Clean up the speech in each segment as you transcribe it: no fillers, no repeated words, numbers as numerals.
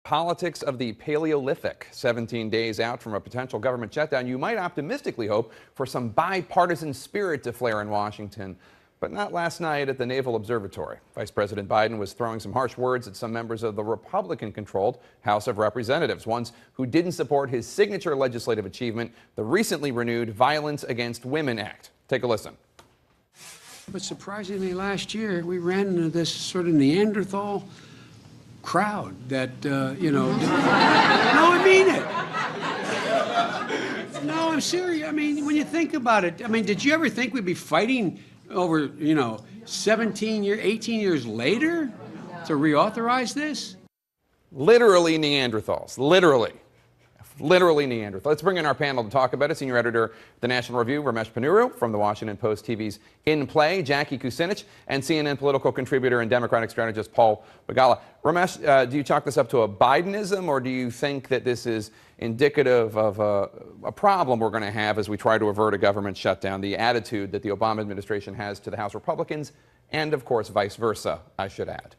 Politics of the Paleolithic. 17 days out from a potential government shutdown, you might optimistically hope for some bipartisan spirit to flare in Washington, but not last night at the Naval Observatory. Vice President Biden was throwing some harsh words at some members of the Republican-controlled House of Representatives, ones who didn't support his signature legislative achievement, the recently renewed Violence Against Women Act. Take a listen. But surprisingly, last year we ran into this sort of Neanderthal crowd that, no, I mean it. No, I'm serious. I mean, when you think about it, I mean, did you ever think we'd be fighting over, 18 years later to reauthorize this? Literally Neanderthals. Literally Neanderthals. Let's bring in our panel to talk about it. Senior editor of the National Review, Ramesh Ponnuru, from the Washington Post TV's In Play, Jackie Kucinich, and CNN political contributor and Democratic strategist Paul Begala. Ramesh, do you chalk this up to a Bidenism, or do you think that this is indicative of a problem we're going to have as we try to avert a government shutdown, the attitude that the Obama administration has to the House Republicans, and of course vice versa, I should add?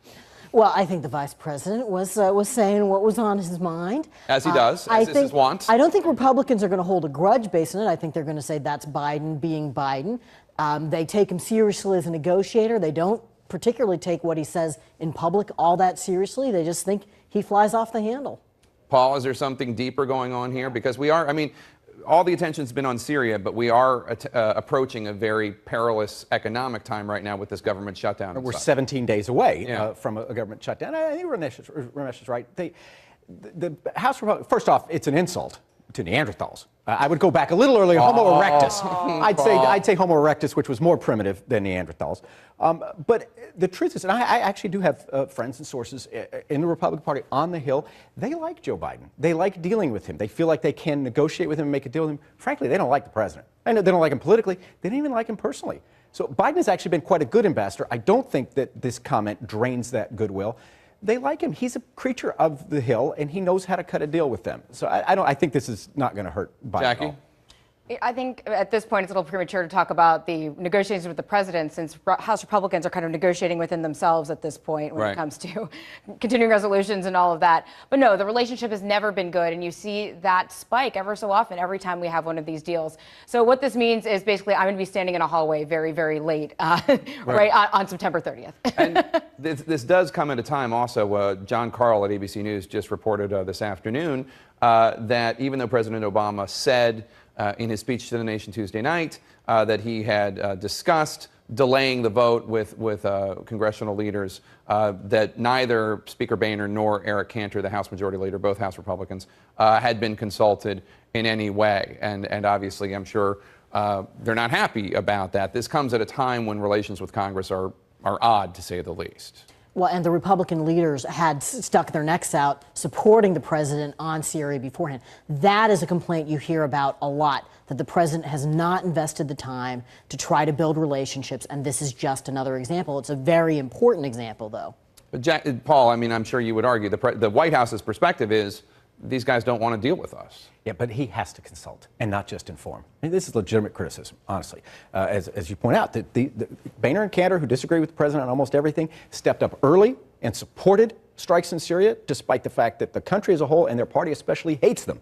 Well, I think the vice president was saying what was on his mind. As he does, as is his wont. I don't think Republicans are going to hold a grudge based on it. I think they're going to say that's Biden being Biden. They take him seriously as a negotiator. They don't particularly take what he says in public all that seriously. They just think he flies off the handle. Paul, is there something deeper going on here? Because we are, all the attention's been on Syria, but we are approaching a very perilous economic time right now with this government shutdown. We're 17 days away from a government shutdown. I think Ramesh is right. The House Republicans, first off, it's an insult to Neanderthals. I would go back a little earlier, Homo erectus. I'd say Homo erectus, which was more primitive than Neanderthals. But the truth is, and I actually do have friends and sources in the Republican Party on the Hill. They like Joe Biden. They like dealing with him. They feel like they can negotiate with him and make a deal with him. Frankly, they don't like the president. I know they don't like him politically. They don't even like him personally. So Biden has actually been quite a good ambassador. I don't think that this comment drains that goodwill. They like him. He's a creature of the Hill, and he knows how to cut a deal with them. So I think this is not going to hurt Biden Jackie? at all. I think at this point it's a little premature to talk about the negotiations with the president, since House Republicans are kind of negotiating within themselves at this point when it comes to continuing resolutions and all of that. But no, the relationship has never been good, and you see that spike ever so often every time we have one of these deals. So what this means is basically I'm going to be standing in a hallway very, very late on September 30th. And this does come at a time also, John Karl at ABC News just reported this afternoon that even though President Obama said in his speech to the nation Tuesday night that he had discussed delaying the vote with congressional leaders, that neither Speaker Boehner nor Eric Cantor, the House Majority Leader, both House Republicans, had been consulted in any way. And obviously, I'm sure they're not happy about that. This comes at a time when relations with Congress are odd, to say the least. Well, and the Republican leaders had stuck their necks out supporting the president on Syria beforehand. That is a complaint you hear about a lot, that the president has not invested the time to try to build relationships, and this is just another example. It's a very important example, though. But Paul, I'm sure you would argue the White House's perspective is these guys don't want to deal with us. Yeah, but he has to consult and not just inform. This is legitimate criticism, honestly. As you point out, the Boehner and Cantor, who disagree with the president on almost everything, stepped up early and supported strikes in Syria, despite the fact that the country as a whole, and their party especially, hates them.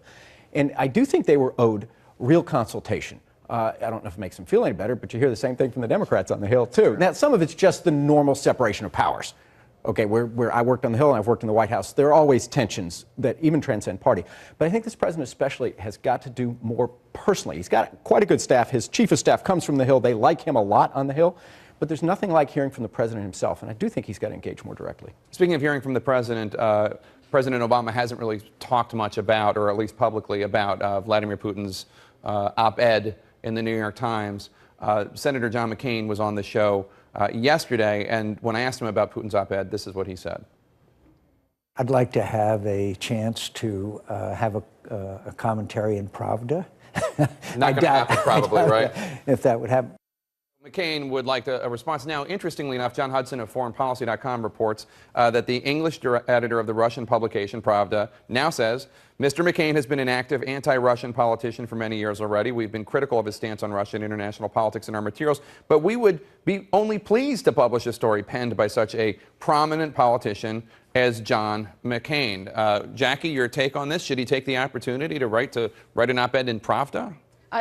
And I do think they were owed real consultation. I don't know if it makes them feel any better, but you hear the same thing from the Democrats on the Hill, too. Now, some of it's just the normal separation of powers. Okay, where I worked on the Hill and I've worked in the White House, there are always tensions that even transcend party. But I think this president especially has got to do more personally. He's got quite a good staff. His chief of staff comes from the Hill. They like him a lot on the Hill. But there's nothing like hearing from the president himself, and I do think he's got to engage more directly. Speaking of hearing from the president, President Obama hasn't really talked much about, or at least publicly, about Vladimir Putin's op-ed in the New York Times. Senator John McCain was on the show yesterday, and when I asked him about Putin's op-ed, this is what he said. I'd like to have a chance to have a commentary in Pravda. Not going to happen, probably, right? If that would happen. McCain would like a response. Now, interestingly enough, John Hudson of ForeignPolicy.com reports that the English editor of the Russian publication, Pravda, now says, Mr. McCain has been an active anti-Russian politician for many years already. We've been critical of his stance on Russia and international politics in our materials, but we would be only pleased to publish a story penned by such a prominent politician as John McCain. Jackie, your take on this? Should he take the opportunity to write an op-ed in Pravda?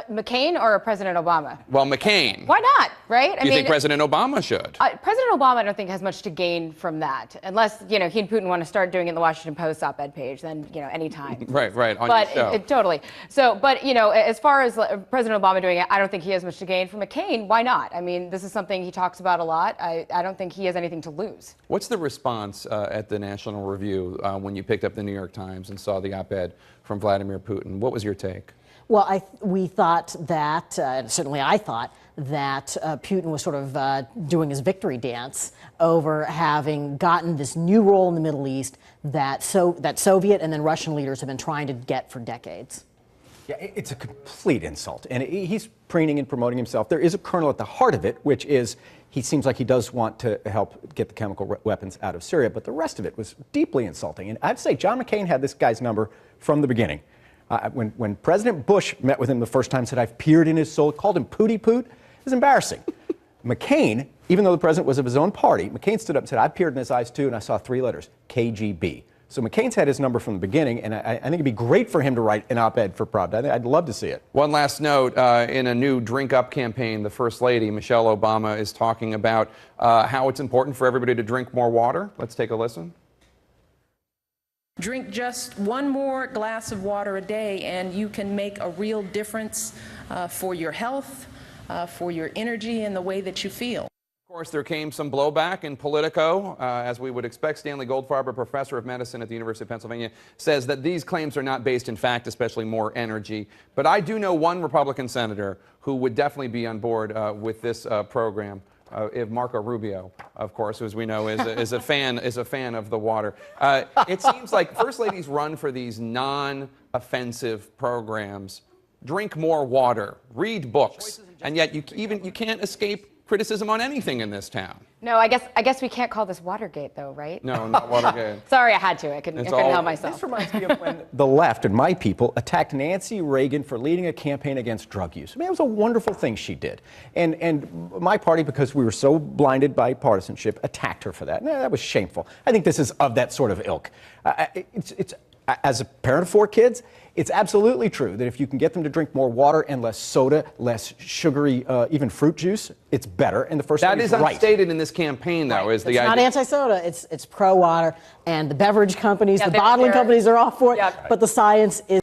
McCain or President Obama? Well, McCain. Why not, right? I mean, think President Obama should? President Obama, I don't think, has much to gain from that. Unless, he and Putin want to start doing it in the Washington Post op-ed page, then, anytime. Right, on your show. Totally. So, but, as far as President Obama doing it, I don't think he has much to gain. For McCain, why not? I mean, this is something he talks about a lot. I don't think he has anything to lose. What's the response at the National Review when you picked up the New York Times and saw the op-ed from Vladimir Putin? What was your take? Well, we thought that, certainly I thought, that Putin was sort of doing his victory dance over having gotten this new role in the Middle East that Soviet and then Russian leaders have been trying to get for decades. Yeah, it's a complete insult. And he's preening and promoting himself. There is a kernel at the heart of it, which is he seems like he does want to help get the chemical weapons out of Syria. But the rest of it was deeply insulting. And I'd say John McCain had this guy's number from the beginning. When President Bush met with him the first time, said, I've peered in his soul, called him Pooty Poot, it was embarrassing. McCain, even though the president was of his own party, McCain stood up and said, I peered in his eyes too, and I saw 3 letters, KGB. So McCain's had his number from the beginning, and I think it'd be great for him to write an op-ed for Pravda. I'd love to see it. One last note, in a new Drink Up campaign, the First Lady, Michelle Obama, is talking about how it's important for everybody to drink more water. Let's take a listen. Drink just one more glass of water a day and you can make a real difference for your health, for your energy, and the way that you feel. Of course, there came some blowback in Politico. As we would expect, Stanley Goldfarb, professor of medicine at the University of Pennsylvania, says that these claims are not based in fact, especially more energy. But I do know one Republican senator who would definitely be on board with this program. Marco Rubio, of course, who, as we know, is a fan of the water. It seems like first ladies run for these non-offensive programs. Drink more water, read books, and yet you can't escape criticism on anything in this town. No, I guess we can't call this Watergate, though, right? No, not Watergate. Sorry, I had to. I couldn't help myself. This reminds me of when the left and my people attacked Nancy Reagan for leading a campaign against drug use. I mean, it was a wonderful thing she did. And my party, because we were so blinded by partisanship, attacked her for that. No, that was shameful. I think this is of that sort of ilk. As a parent of 4 kids, it's absolutely true that if you can get them to drink more water and less soda, less sugary, even fruit juice, it's better. And the first that is right. Unstated in this campaign, though, Right. is the idea. It's not anti-soda. It's pro-water, and the beverage companies, the bottling companies are all for it. But the science is.